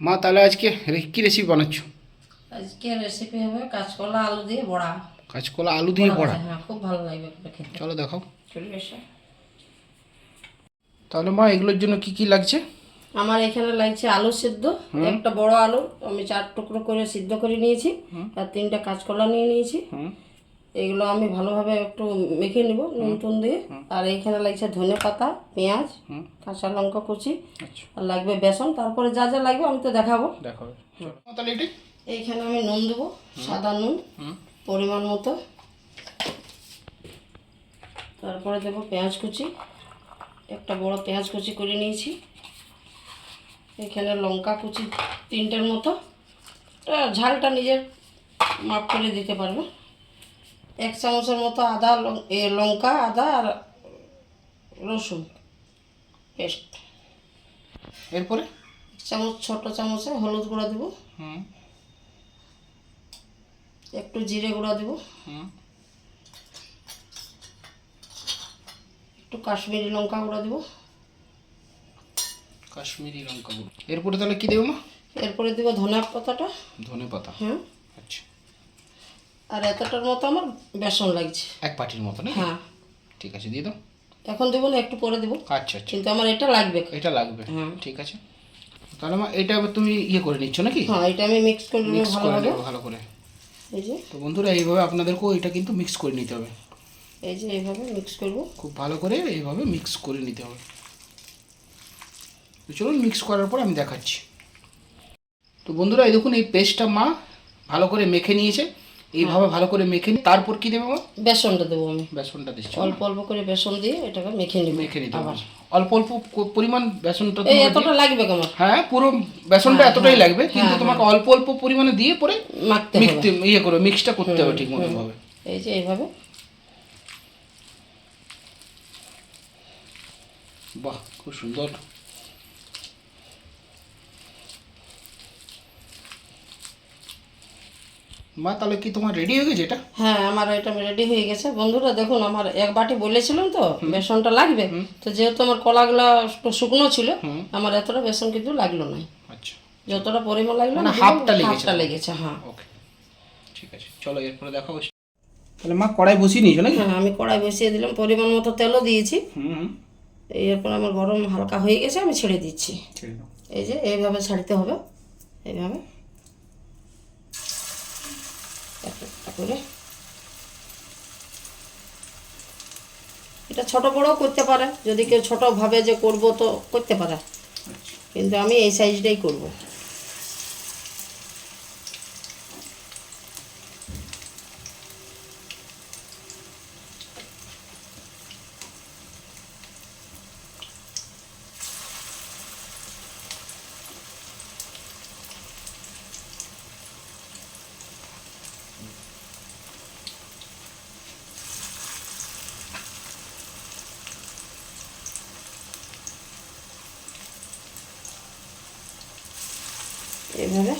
মা তাহলে আজকে কি রেসিপি বানাচ্ছ? আজকে রেসিপি হবে কাঁচকলা আলু দিয়ে বড়া। কাঁচকলা আলু দিয়ে বড়া? হ্যাঁ, খুব ভালো লাগবে খেতে। চলো দেখাও। চলে এসো। তাহলে মা এগুলোর জন্য কি কি লাগছে? আমার এখানে লাগছে আলু সিদ্ধ, একটা বড় আলু আমি 4 টুকরো করে সিদ্ধ করে নিয়েছি, আর 3টা কাঁচকলা নিয়ে নিয়েছি। এগুলো আমি ভালোভাবে একটু মেখে নিব নুন দিয়ে। আর এইখানে লাগছে ধনে পাতা, পেঁয়াজ, কাঁচা লঙ্কা কুচি, আর লাগবে বেসন। তারপরে যা যা লাগবে আমি তো দেখাবো। তাহলে এটাই এইখানে আমি নুন দেবো, সাদা নুন পরিমাণ মতো। তারপরে দেবো পেঁয়াজ কুচি, একটা বড় পেঁয়াজ কুচি করে নিয়েছি। এখানে লঙ্কা কুচি 3টের মতো, ঝালটা নিজের মাপ করে দিতে পারবে। 1 চামচের মতো লঙ্কা, আদা আর রসুন পেস্ট। এরপরে 1 চামচ ছোট চামচে হলুদ গুঁড়া দেবো, একটু জিরে গুঁড়া দেবো, একটু কাশ্মীরি লঙ্কা গুঁড়া দেবো। কাশ্মীরি লঙ্কা গুঁড়ো। এরপরে তাহলে কি দেবো মা? এরপরে দেবো ধনে পাতাটা। ধনে পাতা? হ্যাঁ। আচ্ছা। আর এতটার মতো আমার বেসন লাগছে, 1 বাটির মতো না? হ্যাঁ। ঠিক আছে, দিয়ে দাও। এখন দেবো না, একটু পরে দেবো। আচ্ছা আচ্ছা, কিন্তু আমার এটা লাগবে। এটা লাগবে? হ্যাঁ, ঠিক আছে। তাহলে মা এটা তুমি করে নিচ্ছ নাকি? হ্যাঁ, এটা আমি মিক্স করে নেব ভালো করে। এই যে, তো বন্ধুরা এইভাবে আপনাদেরকেও এটা কিন্তু মিক্স করে নিতে হবে। এই যে এইভাবে মিক্স করব, খুব ভালো করে এইভাবে মিক্স করে নিতে হবে। তো চলুন মিক্স করার পর আমি দেখাচ্ছি। তো বন্ধুরা এই দেখুন, এই পেস্টটা মা ভালো করে মেখে নিয়েছে। এইভাবে ভালো করে মেখে নিয়ে তারপর কি দেবো মা? বেসনটা দেবো আমি। বেসনটা দিচ্ছি, অল্প অল্প করে বেসন দিয়ে এটাকে মেখে নিতে হবে। অল্প অল্প পরিমাণ বেসনটা এই এতটা লাগবে কেমন? হ্যাঁ, পুরো বেসনটা এতটাই লাগবে, কিন্তু তোমাকে অল্প অল্প পরিমাণে দিয়ে পরে মাখতে হবে, মিক্সটা করতে হবে ঠিক মতো ভাবে। এই যে এইভাবে। বাহ, খুব সুন্দর। মা তাহলে কি তোমার রেডি হয়ে গেছে এটা? হ্যাঁ, আমার এটা রেডি হয়ে গেছে। বন্ধুরা দেখুন, আমার 1 বাটি বলেছিলাম তো বেসনটা লাগবে, তো যেহেতু আমার কলাগুলো একটু শুকনো ছিল, আমার এতটা বেসন কিন্তু লাগলো না। আচ্ছা, যতটা পরিমাণ লাগলো না, হাফটা লেগেছে। হ্যাঁ, ওকে, ঠিক আছে। চলো এরপরে দেখাবো। তাহলে মা কড়াই বসিয়ে নিয়েছো নাকি? হ্যাঁ, আমি কড়াই বসিয়ে দিলাম, পরিমাণ মতো তেলও দিয়েছি। এরপর আমার গরম হালকা হয়ে গেছে, আমি ছেড়ে দিচ্ছি। এই যে এইভাবে ছাড়তে হবে, এইভাবে একটা করে। এটা ছোট বড়ও করতে পারে, যদি কেউ ছোট ভাবে যে করব তো করতে পারে, কিন্তু আমি এই সাইজটাই করব। এইভাবে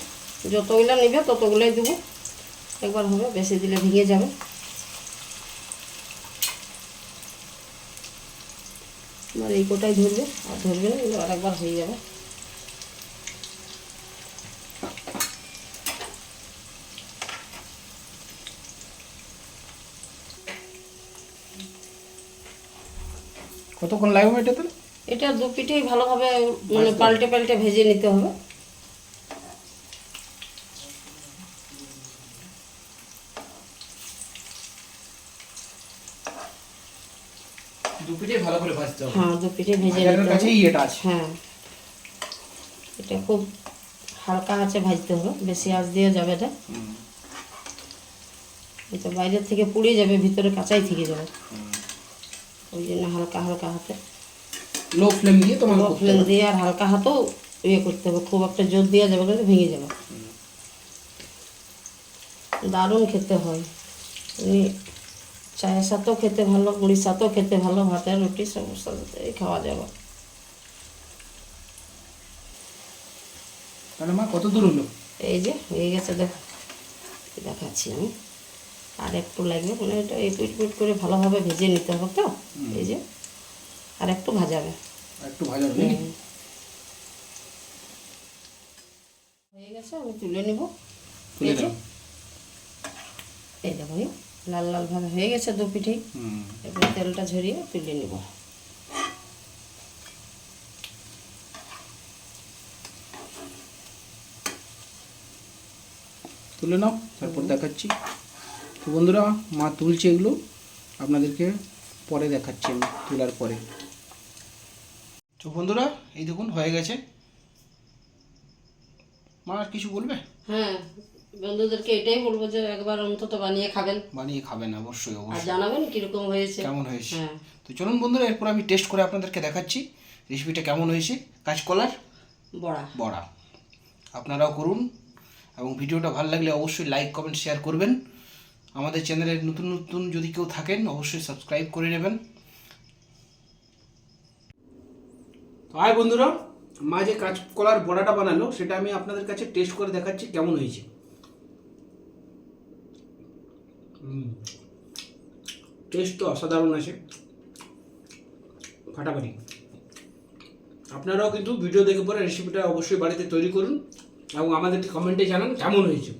যতগুলো নেবে ততগুলোই দেবো, একবার হবে, বেশি দিলে ভেঙে যাবে। আমার এই কোটাই ধরবে, আর ধরবে না, এগুলো আরেকবার হয়ে যাবে। কতক্ষণ লাগবে এটাতে? এটা 2 পিঠেই ভালোভাবে মানে পাল্টে পাল্টে ভেজে নিতে হবে। দুপিঠে ভালো করে ভাজতে হবে? হ্যাঁ, 2 পিঠে ভেজে নিতে হবে। কাছেই এটা আছে? হ্যাঁ, এটা খুব হালকা আঁচে ভাজতে হবে, বেশি আঁচ দিয়ে যাবে না। এটা বাইরের থেকে পুড়ে যাবে, ভিতরে কাঁচাই থেকে যাবে, ওই জন্য হালকা হালকা হাতে, লো ফ্লেম দিয়ে লো ফ্লেম দিয়ে আর হালকা হাতেও করতে হবে। খুব একটা জোর দেওয়া যাবে, কিন্তু ভেঙে যাবে। দারুণ খেতে হয়, চায়ের সাথেও খেতে ভালো, মুড়ির সাথেও খেতে ভালো, ভাতের রুটি সমস্যার সাথেই খাওয়া যাবে। তাহলে মা কত দূর হলো? এই যে হয়ে গেছে, দেখাচ্ছি আমি। আর একটু লাগবে, মানে এটা এই পিট করে ভালোভাবে ভেজে নিতে হবে তো। এই যে আর একটু ভাজাবে, একটু ভাজাবে। গেছে, আমি তুলে নিব। তুলে এই যে, দাও। এই দেখুন লাল লাল ভাবে হয়ে গেছে দু পিঠেই। এবার তেলটা ঝরিয়ে তুলে নিব। তুলে নাও, তারপর দেখাচ্ছি। তো বন্ধুরা, মা তুলছে এগুলো, আপনাদেরকে পরে দেখাচ্ছি আমি তোলার পরে। তো বন্ধুরা, এই দেখুন হয়ে গেছে। মা আর কিছু বলবে? হ্যাঁ, বন্ধুদেরকে এটাই বলবো যে একবার অন্তত বানিয়ে খাবেন, বানিয়ে খাবেন অবশ্যই আর অবশ্যই, জানাবেন কিরকম হয়েছে। কেমন হয়েছে। হ্যাঁ, তো চলুন বন্ধুরা, এরপর আমি টেস্ট করে আপনাদেরকে দেখাচ্ছি রেসিপিটা কেমন হয়েছে। কাঁচকলার বড়া। বড়া আপনারাও করুন, এবং ভিডিওটা ভালো লাগলে অবশ্যই লাইক কমেন্ট শেয়ার করবেন। আমাদের চ্যানেলের নতুন নতুন যদি কেউ থাকেন অবশ্যই সাবস্ক্রাইব করে নেবেন। তো আয় বন্ধুরা, মা যে কাঁচকলার বড়াটা বানালো সেটা আমি আপনাদের কাছে টেস্ট করে দেখাচ্ছি কেমন হয়েছে। টেস্ট তো অসাধারণ আছে, ফাটাফাটি। আপনারাও কিন্তু ভিডিও দেখে পরে রেসিপিটা অবশ্যই বাড়িতে তৈরি করুন এবং আমাদেরকে কমেন্টে জানান কেমন হয়েছে।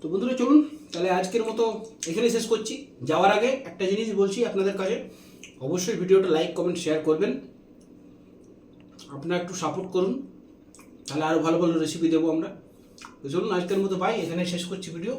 তো বন্ধুরা চলুন তাহলে আজকের মতো এখানে শেষ করছি। যাওয়ার আগে একটা জিনিস বলছি আপনাদের কাছে, অবশ্যই ভিডিওটা লাইক কমেন্ট শেয়ার করবেন। আপনারা একটু সাপোর্ট করুন, তাহলে আরও ভালো ভালো রেসিপি দেবো আমরা। তো চলুন আজকের মতো বাই, এখানে শেষ করছি ভিডিও।